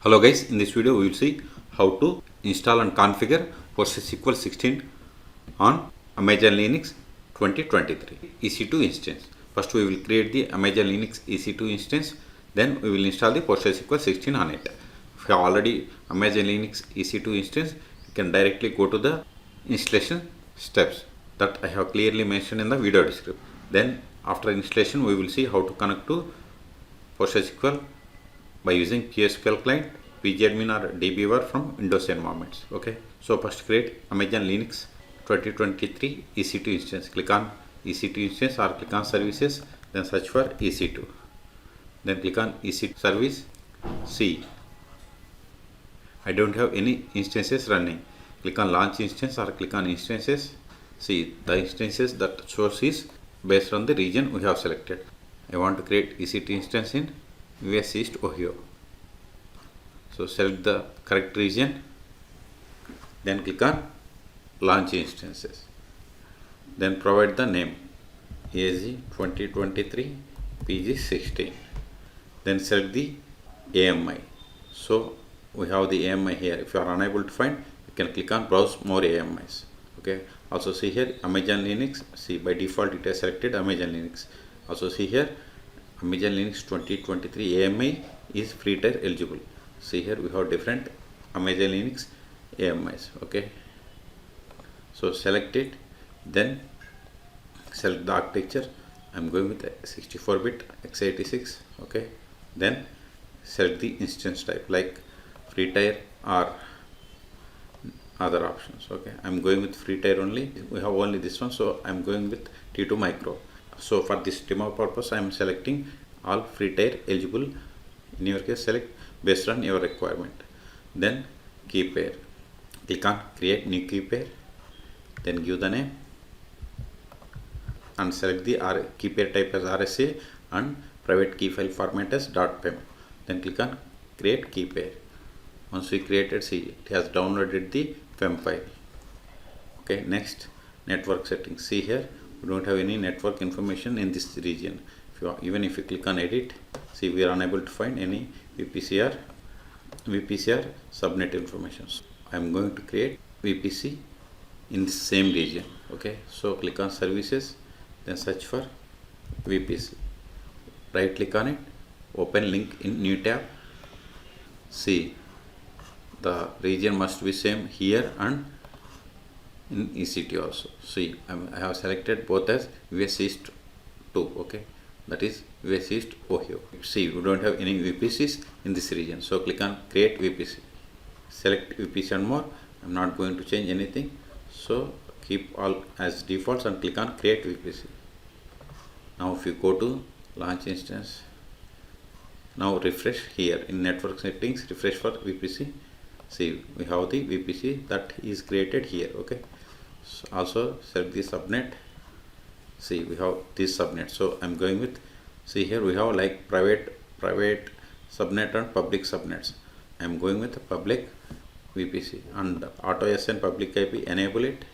Hello guys, in this video we will see how to install and configure PostgreSQL 16 on Amazon Linux 2023 EC2 instance. First we will create the Amazon Linux EC2 instance, then we will install the PostgreSQL 16 on it. If you have already Amazon Linux EC2 instance, you can directly go to the installation steps that I have clearly mentioned in the video description. Then after installation we will see how to connect to PostgreSQL by using PSQL client, Pgadmin or DB from Windows environments. Okay, so first create Amazon Linux 2023 EC2 instance. Click on EC2 instance or click on services, then search for EC2. Then click on EC2 service. See, I don't have any instances running. Click on launch instance or click on instances. See, the instances that source is based on the region we have selected. I want to create EC2 instance in US East Ohio. So select the correct region, then click on launch instances, then provide the name AZ 2023 PG16, then select the AMI. So we have the AMI here. If you are unable to find, you can click on browse more AMIs. Okay, also see here Amazon Linux. See, by default it has selected Amazon Linux. Also see here Amazon Linux 2023 AMI is free tier eligible. See here we have different Amazon Linux AMIs. Okay, so select it, then select the architecture. I'm going with 64-bit x86. Okay, then select the instance type like free tier or other options. Okay, I'm going with free tier only. We have only this one, so I'm going with T2 micro. So for this demo purpose, I am selecting all free tier eligible. In your case, select based on your requirement. Then key pair. Click on create new key pair. Then give the name and select the key pair type as RSA and private key file format as .pem. Then click on create key pair. Once we created, see it has downloaded the PEM file. Okay, next network settings. See here we don't have any network information in this region. Even if you click on edit, see we are unable to find any VPC subnet information. So I am going to create VPC in the same region. Okay, so click on services, then search for VPC. Right click on it, open link in new tab. See, the region must be same here and in EC2 also. See, I have selected both as US East 2. Okay, that is US East Ohio. See, we don't have any VPCs in this region, so click on create VPC. Select VPC and more. I'm not going to change anything, so keep all as defaults and click on create VPC. Now if you go to launch instance, now refresh here in network settings, refresh for VPC. See, we have the VPC that is created here. Okay, so also select the subnet. See, we have this subnet, so I'm going with, see here we have like private subnet and public subnets. I'm going with the public VPC and auto SN public IP, enable it.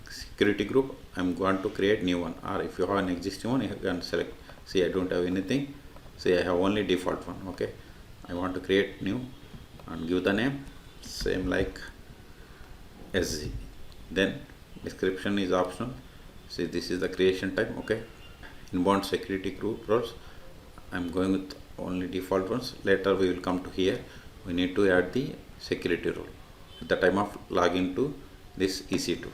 Security group, I'm going to create new one, or if you have an existing one you can select. See, I don't have anything. See, I have only default one. Okay, I want to create new and give the name same like SZ. Then description is optional. See, this is the creation type. Okay, inbound security group roles, I'm going with only default ones. Later we will come to here, we need to add the security role at the time of login to this EC2.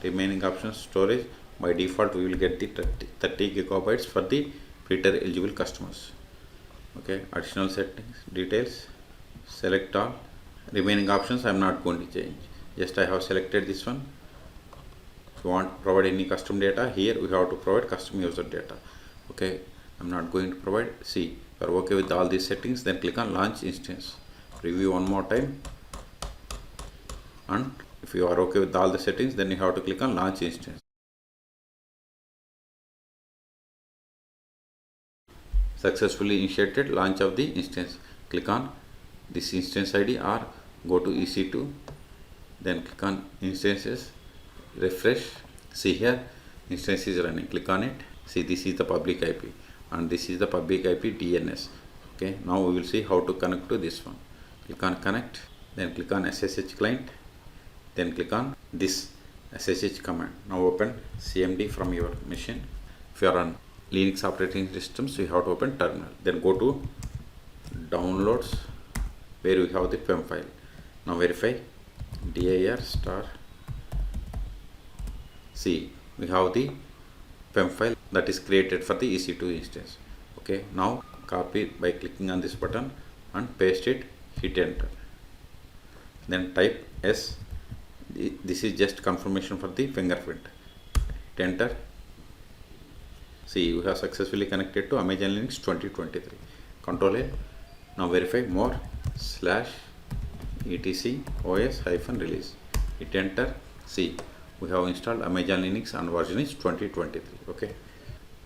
Remaining options, storage, by default we will get the 30 gigabytes for the free tier eligible customers. Okay, additional settings, details, select all. Remaining options I am not going to change, just I have selected this one. If you want to provide any custom data, here we have to provide custom user data. Okay, I'm not going to provide. See, if you are okay with all these settings, then click on launch instance. Review one more time, and if you are okay with all the settings, then you have to click on launch instance. Successfully initiated launch of the instance. Click on this instance ID or go to EC2, then click on instances, refresh. See here instance is running. Click on it. See, this is the public IP and this is the public IP DNS. Okay, now we will see how to connect to this one. click on connect, then click on SSH client, then click on this SSH command. Now open CMD from your machine. If you are on Linux operating systems, you have to open terminal. Then go to downloads where we have the PEM file. Now verify dir star. See, we have the PEM file that is created for the EC2 instance. Okay, now copy by clicking on this button and paste it, hit enter. Then type S. This is just confirmation for the fingerprint. Hit enter. See, we have successfully connected to Amazon Linux 2023. Control A. Now verify more /etc os-release. Hit enter. See, we have installed Amazon Linux and version is 2023. Okay.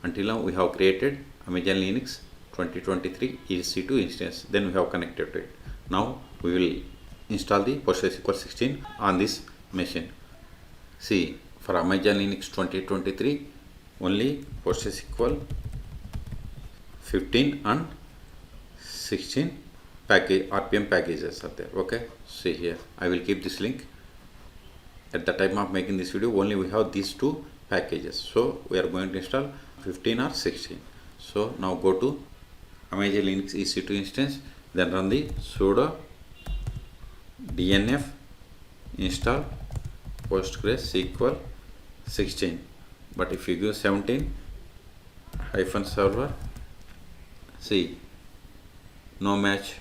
Until now we have created Amazon Linux 2023 EC2 instance. Then we have connected to it. Now we will install the PostgreSQL 16 on this machine. See, for Amazon Linux 2023 only PostgreSQL 15 and 16 package RPM packages are there. Okay, see here, I will keep this link. At the time of making this video only we have these two packages, so we are going to install 15 or 16. So now go to Amazon Linux EC2 instance, then run the sudo dnf install PostgreSQL 16. But if you give 17 hyphen server, see, no match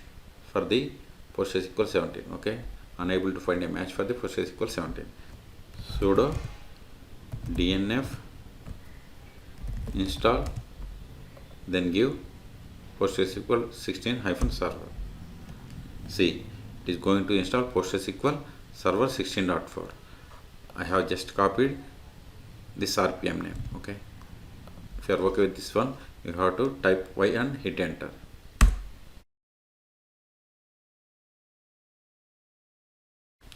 for the PostgreSQL 17. Okay, unable to find a match for the PostgreSQL 17. Sudo dnf install, then give PostgreSQL 16 hyphen server. See, it is going to install PostgreSQL server 16.4. I have just copied this RPM name. Okay, if you are okay with this one, you have to type Y and hit enter.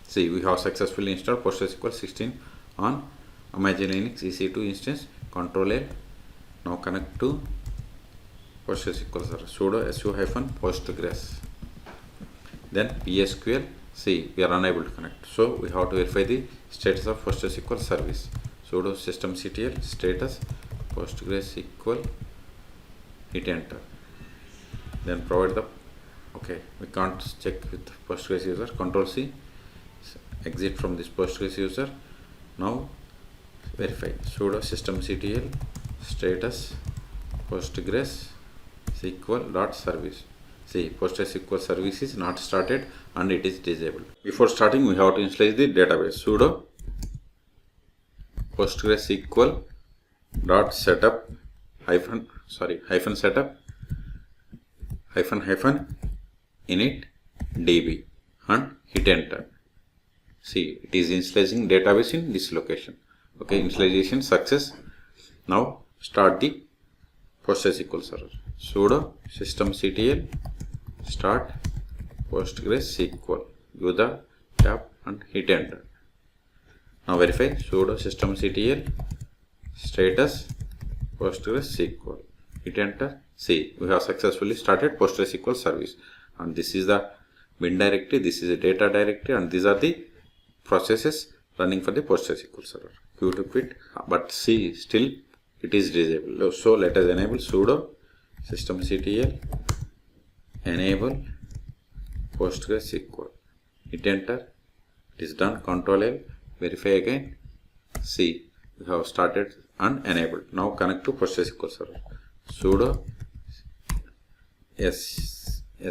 See, we have successfully installed PostgreSQL 16 on Amazon Linux EC2 instance. Control A. Now connect to PostgreSQL server. Sudo su-postgres. Then PSQL. See, we are unable to connect, so we have to verify the status of PostgreSQL service. Sudo systemctl status PostgreSQL, hit enter. Then provide the, okay, we can't check with Postgres user. Control C, exit from this Postgres user. Now verify sudo systemctl status PostgreSQL.service. See, PostgreSQL service is not started and it is disabled. Before starting, we have to initialize the database. Sudo PostgreSQL.setup setup initdb and hit enter. See, it is initializing database in this location. Okay, initialization success. Now start the PostgreSQL server. Sudo systemctl start PostgreSQL. Give the tab and hit enter. Now verify sudo systemctl status PostgreSQL. Hit enter. See, we have successfully started PostgreSQL service, and this is the bin directory, this is a data directory, and these are the processes running for the PostgreSQL server. Q to quit, but see, still it is disabled. So let us enable sudo systemctl enable PostgreSQL. Hit enter. It is done. Control L. Verify again. See, we have started and enabled. Now connect to PostgreSQL server. Sudo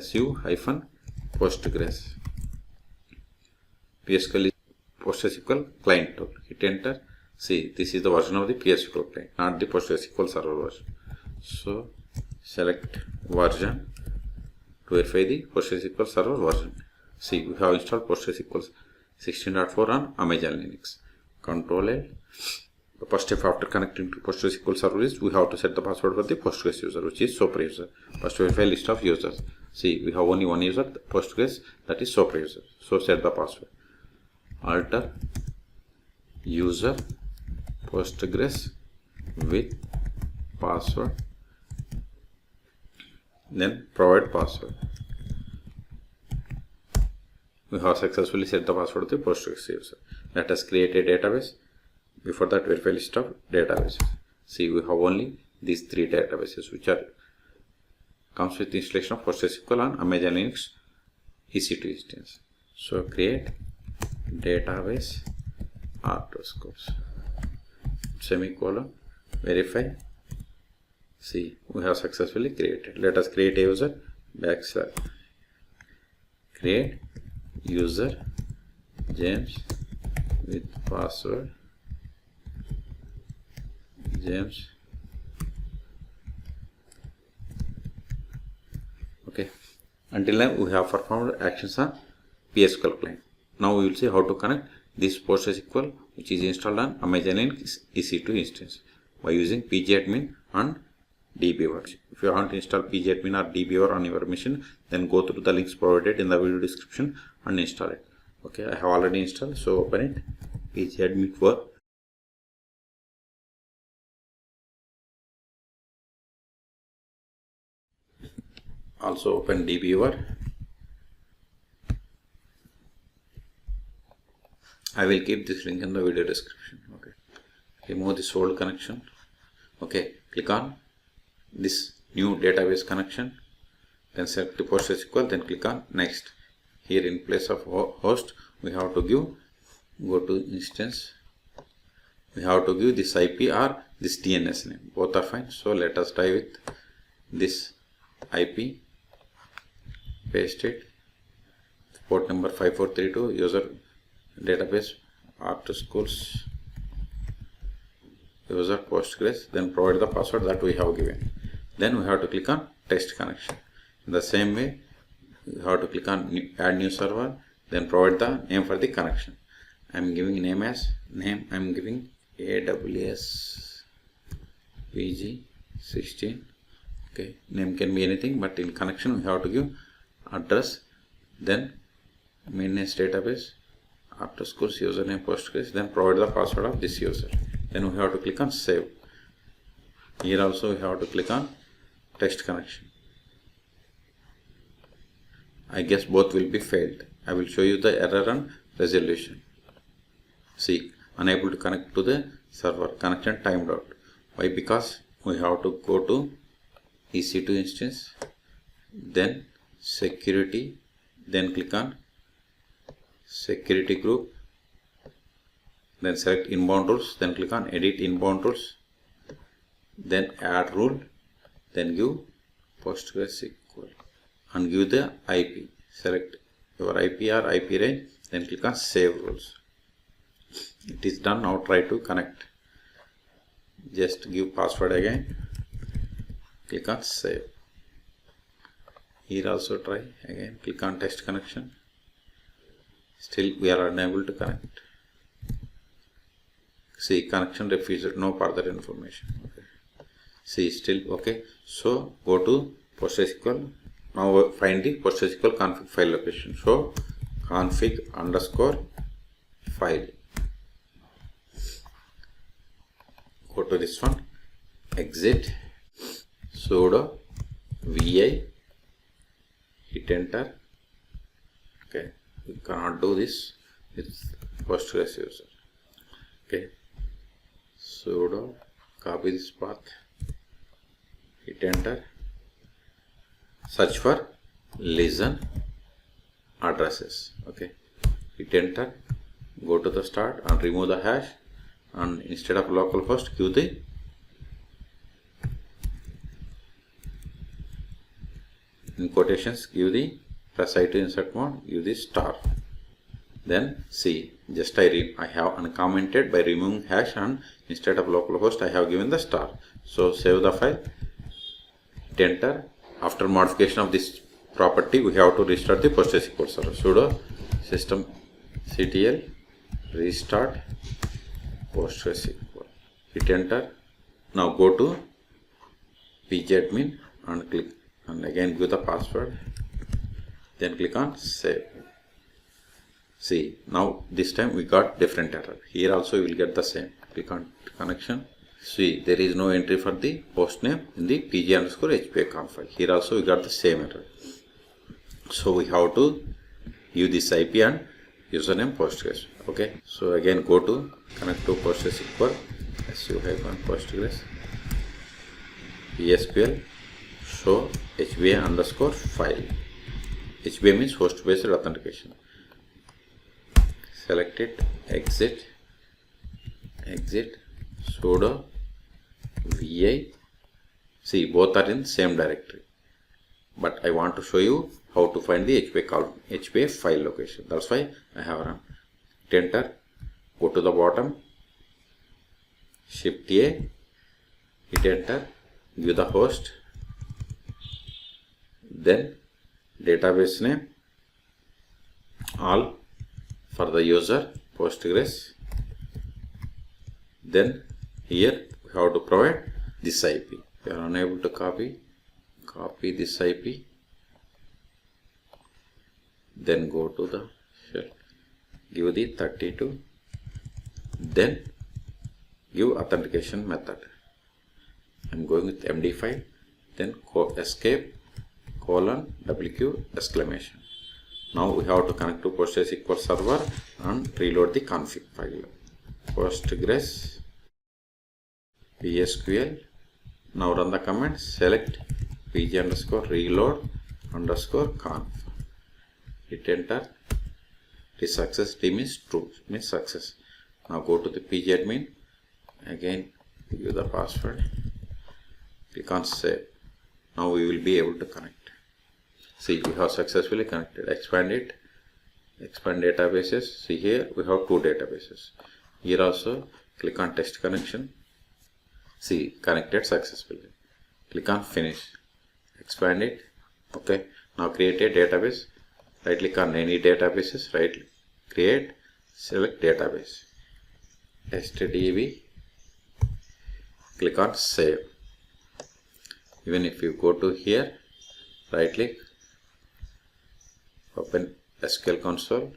su-postgres. PostgreSQL client tool. Hit enter. See, this is the version of the PSQL client, not the PostgreSQL server version. So select version to verify the PostgreSQL server version. See, we have installed PostgreSQL 16.4 on Amazon Linux. Control L. The first step after connecting to PostgreSQL server is we have to set the password for the Postgres user, which is super user. First verify list of users. See, we have only one user, Postgres, that is super user. So set the password. Alter user Postgres with password. Then provide password. we have successfully set the password of the Postgres user. Let us create a database. Before that, verify list of databases. See, we have only these 3 databases which are comes with installation of PostgreSQL on Amazon Linux EC2 instance. So create database r2scopes semicolon verify. See, we have successfully created. Let us create a user / create user James with password James. Okay, until now we have performed actions on PSQL client. Now we will see how to connect this PostgreSQL which is installed on Amazon Linux EC2 instance by using Pgadmin and DBA. If you want to install Pgadmin or DBA on your machine, then go through the links provided in the video description and install it. Okay, I have already installed, so open it. Pgadmin 4. Also open DBA. I will keep this link in the video description. Okay, remove this old connection. Okay, click on this new database connection, then select the PostgreSQL, then click on next. Here in place of host, we have to go to instance, we have to give this IP or this DNS name, both are fine. So let us try with this IP, paste it, port number 5432, user database r2schools user Postgres, then provide the password that we have given. Then we have to click on test connection. In the same way, we have to click on add new server, then provide the name for the connection. I am giving name as name. I am giving AWS PG16. Okay, name can be anything, but in connection we have to give address, then maintenance database r2schools username Postgres, then provide the password of this user. Then we have to click on save. Here also we have to click on test connection. I guess both will be failed. I will show you the error and resolution. See, unable to connect to the server, connection timed out. Why? Because we have to go to EC2 instance, then security, then click on security group, then select inbound rules, then click on edit inbound rules, then add rule, then give PostgreSQL and give the IP. Select your IP or IP range, then click on save rules. It is done. Now try to connect. Just give password again, click on save. Here also try again, click on test connection. Still we are unable to connect. See, connection refused, no further information. Okay. See, still okay. So go to PostgreSQL. Now find the PostgreSQL config file location. So config_file. Go to this one. Exit. Sudo vi. Hit enter. Okay. You cannot do this with Postgres user. Okay. Sudo, copy this path, hit enter, search for listen addresses. Okay, hit enter, go to the start and remove the hash, and instead of localhost give the in quotations, give the press I to insert mode, give the star. Then see, just I have uncommented by removing hash, and instead of localhost I have given the star. So save the file, hit enter. After modification of this property, we have to restart the PostgreSQL server. Sudo systemctl restart PostgreSQL. Hit enter. Now go to Pgadmin and click, and again give the password. Then click on save. See, now this time we got different error. Here also you will get the same. Click on connection. See, there is no entry for the host name in the pg_hpa conf file. Here also we got the same error. So we have to give this IP and username Postgres. Okay, so again go to connect to PostgreSQL su-postgres PSQL show HBA underscore file. HBA means host based authentication. Select it, exit sudo vi. See, both are in same directory, but I want to show you how to find the HBA file location. That's why I have run. Hit enter, go to the bottom, shift A, hit enter, give the host, then database name, all for the user Postgres. Then here we have to provide this IP. We are unable to copy this IP. Then go to the shell, give the 32, then give authentication method. I'm going with MD5, then escape :WQ exclamation. Now we have to connect to PostgreSQL server and reload the config file. Postgres PSQL. Now run the command, select pg_reload_conf. Hit enter. The success T means true, means success. Now go to the Pgadmin. Again give the password. Click on save. Now we will be able to connect. See, we have successfully connected. Expand it. Expand databases. See, here we have 2 databases. Here also click on test connection. See, connected successfully. Click on finish. Expand it. Okay. Now create a database. Right click on any databases. Right create. Select database. TestDB. Click on save. Even if you go to here, right click, open SQL console,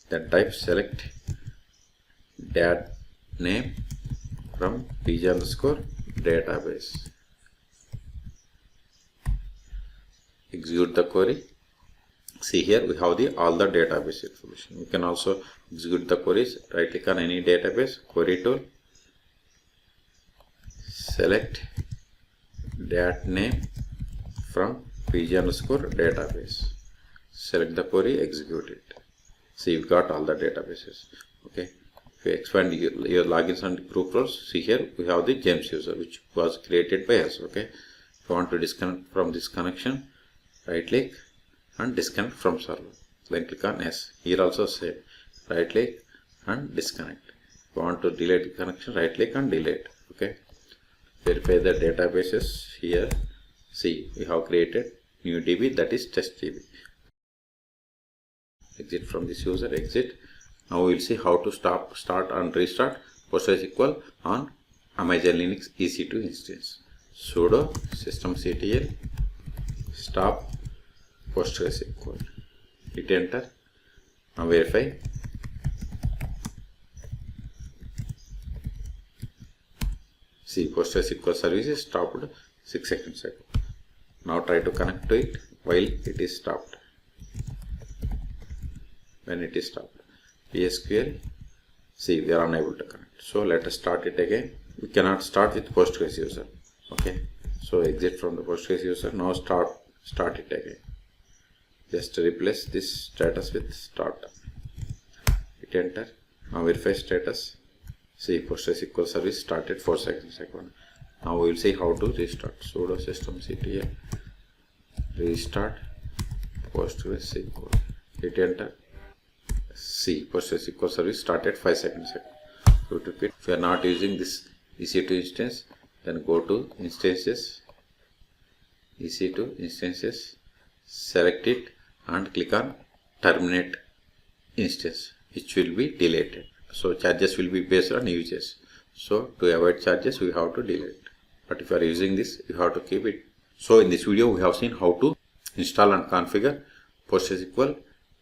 then type select dat name from pg_database. Execute the query. See, here we have all the database information. We can also execute the queries. Right click on any database, query tool, select dat name from pg_database. Select the query, execute it. See, you got all the databases. Okay. If you expand your logins and group roles, see, here we have the James user, which was created by us. Okay. If you want to disconnect from this connection, right click and disconnect from server. Then click on S. Here also save. Right click and disconnect. If you want to delete the connection, right click and delete. Okay. Verify the databases. Here, see, we have created new DB, that is test DB. Exit from this user, exit. Now we will see how to start and restart PostgreSQL on Amazon Linux EC2 instance. Sudo systemctl stop PostgreSQL. Hit enter. Now verify. See, PostgreSQL services stopped 6 seconds ago. Now try to connect to it while it is stopped. When it is stopped, PSQL, see, we are unable to connect. So let us start it again. We cannot start with Postgres user. Okay. So exit from the Postgres user. Now start it again. Just replace this status with start. Hit enter. Now verify status. See, PostgreSQL service started 4 seconds ago. Now we will see how to restart. Sudo systemctl restart PostgreSQL. Hit enter. See, PostgreSQL service started 5 seconds ago. So to repeat, if you are not using this EC2 instance, then go to instances, EC2 instances, select it and click on terminate instance, which will be deleted. So charges will be based on usage. So to avoid charges, we have to delete. But if you are using this, you have to keep it. So in this video, we have seen how to install and configure PostgreSQL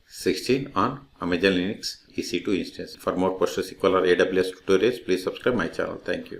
16 on Amazon Linux EC2 instance. For more PostgreSQL or AWS tutorials, please subscribe my channel. Thank you.